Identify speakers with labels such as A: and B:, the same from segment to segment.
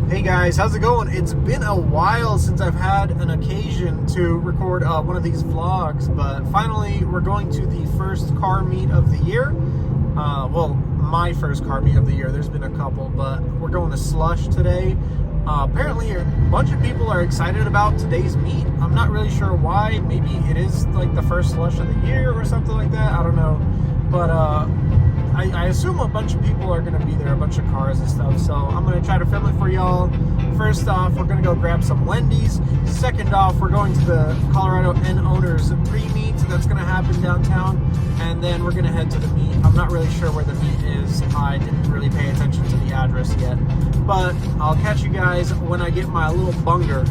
A: Hey guys, how's it going? It's been a while since I've had an occasion to record one of these vlogs, but finally we're going to the first car meet of the year. Well, my first car meet of the year. There's been a couple, but we're going to Slush today. Apparently a bunch of people are excited about today's meet. I'm not really sure why. Maybe it is like the first Slush of the year or something like that. I don't know. But I assume a bunch of people are going to be there, a bunch of cars and stuff. So I'm going to try to film it for y'all. First off, we're going to go grab some Wendy's. Second off, we're going to the Colorado N Owners pre-meet. That's going to happen downtown. And then we're going to head to the meet. I'm not really sure where the meet is. I didn't really pay attention to the address yet. But I'll catch you guys when I get my little bunger.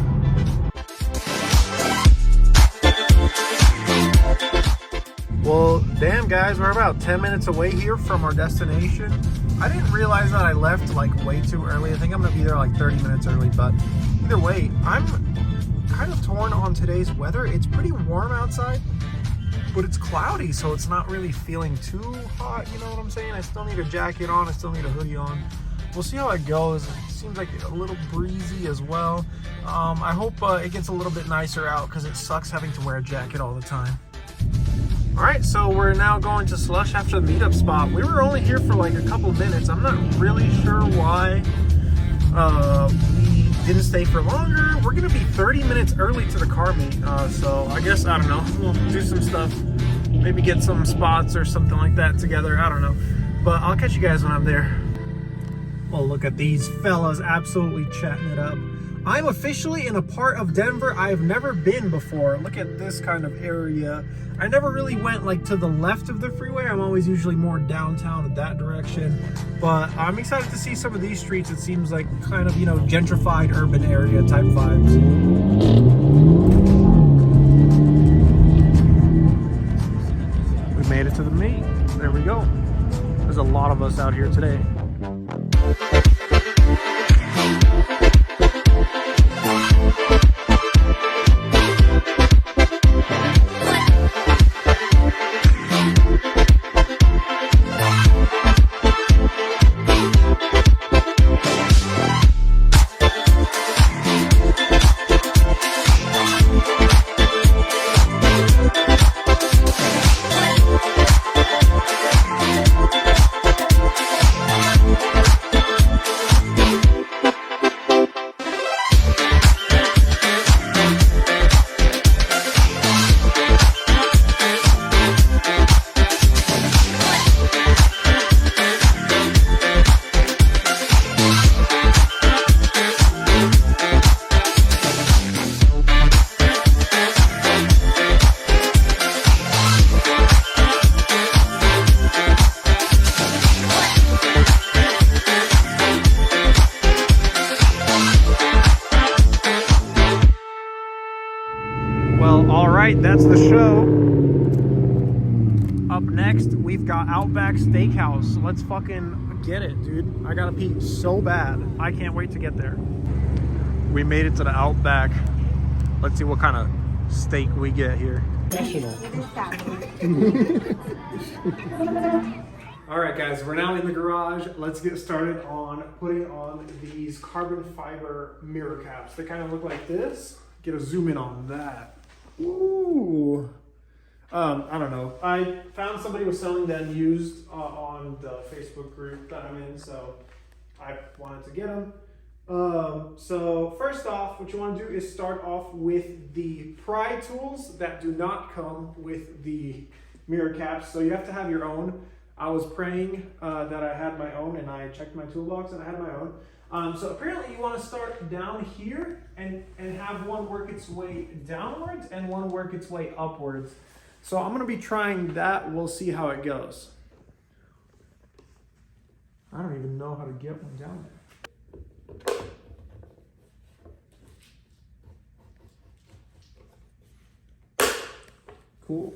A: Well, damn guys, we're about 10 minutes away here from our destination. I didn't realize that I left like way too early. I think I'm gonna be there like 30 minutes early, but either way, I'm kind of torn on today's weather. It's pretty warm outside, but it's cloudy, so it's not really feeling too hot, you know what I'm saying? I still need a jacket on, I still need a hoodie on. We'll see how it goes. It seems like a little breezy as well. I hope it gets a little bit nicer out because it sucks having to wear a jacket all the time. All right, so we're now going to Slush after the meetup spot. We were only here for like a couple minutes. I'm not really sure why we didn't stay for longer. We're gonna be 30 minutes early to the car meet. So I guess, I don't know, we'll do some stuff. Maybe get some spots or something like that together, I don't know. But I'll catch you guys when I'm there. Well, look at these fellas absolutely chatting it up. I'm officially in a part of Denver I've never been before. Look at this kind of area. I never really went like to the left of the freeway. I'm always usually more downtown in that direction. But I'm excited to see some of these streets. It seems like kind of, you know, gentrified urban area type vibes. We made it to the meet. There we go. There's a lot of us out here today. Well, all right, that's the show. Up next, we've got Outback Steakhouse. Let's fucking get it, dude. I gotta pee so bad. I can't wait to get there. We made it to the Outback. Let's see what kind of steak we get here. All right, guys, we're now in the garage. Let's get started on putting on these carbon fiber mirror caps. They kind of look like this. Get a zoom in on that. Ooh. I don't know. I found somebody was selling them used on the Facebook group that I'm in, so I wanted to get them. So first off, what you want to do is start off with the pry tools that do not come with the mirror caps, so you have to have your own. I was praying that I had my own, and I checked my toolbox and I had my own. So apparently you want to start down here and have one work its way downwards and one work its way upwards. So I'm going to be trying that. We'll see how it goes. I don't even know how to get one down there. Cool.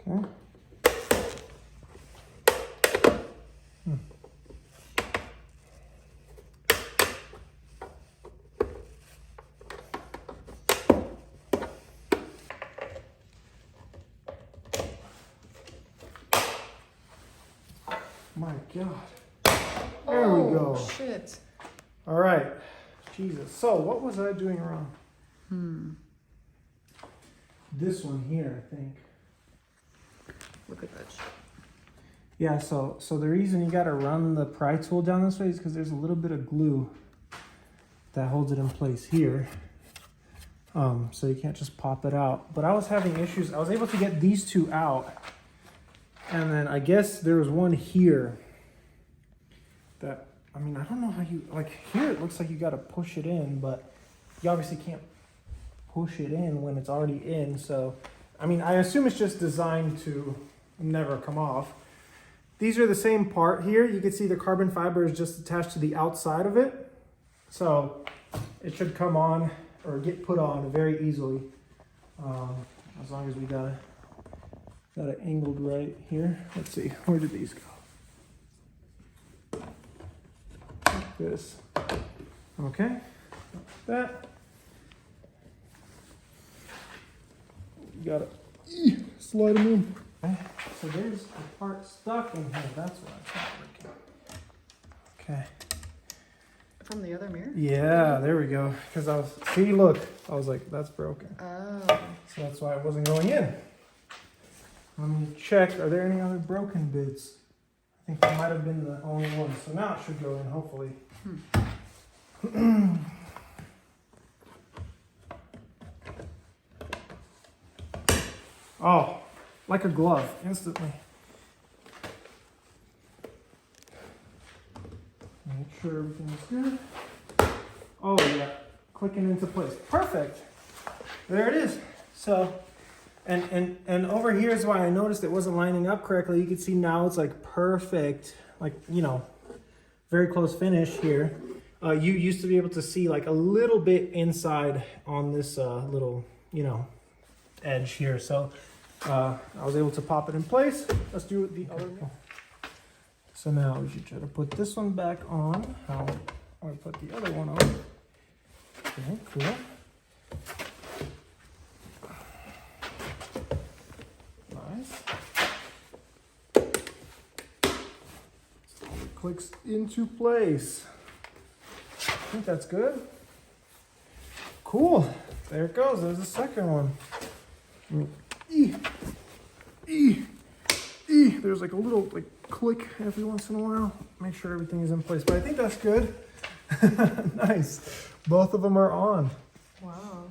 A: Okay. My God. There we go.
B: Shit.
A: All right. Jesus. So what was I doing wrong? This one here, I think.
B: Look at that shit.
A: Yeah, so the reason you got to run the pry tool down this way is because there's a little bit of glue that holds it in place here. So you can't just pop it out. But I was having issues. I was able to get these two out. And then I guess there was one here that, I mean, I don't know how you, like here it looks like you got to push it in, but you obviously can't push it in when it's already in. So, I mean, I assume it's just designed to never come off. These are the same part here. You can see the carbon fiber is just attached to the outside of it. So it should come on or get put on very easily. As long as we got it angled right here. Let's see, where did these go? Like this. Okay, like that. You gotta slide them in. Okay. So there's the part stuck in here. That's why it's not working. Okay.
B: From the other mirror?
A: Yeah, there we go. Because I was, see, look, I was like, that's broken.
B: Oh.
A: So that's why it wasn't going in. Let me check. Are there any other broken bits? I think that might have been the only one. So now it should go in, hopefully. Oh, like a glove, instantly. Make sure everything's good. Oh yeah, clicking into place. Perfect. There it is. So, and over here is why I noticed it wasn't lining up correctly. You can see now it's like perfect, like, you know, very close finish here. You used to be able to see like a little bit inside on this little, you know, edge here. So I was able to pop it in place. Let's do it the other way. So now we should try to put this one back on. How I put the other one on. Okay, cool. Nice. So it clicks into place. I think that's good. Cool. There it goes. There's the second one. There's like a little like click every once in a while. Make sure everything is in place. But I think that's good. Nice. Both of them are on.
B: Wow.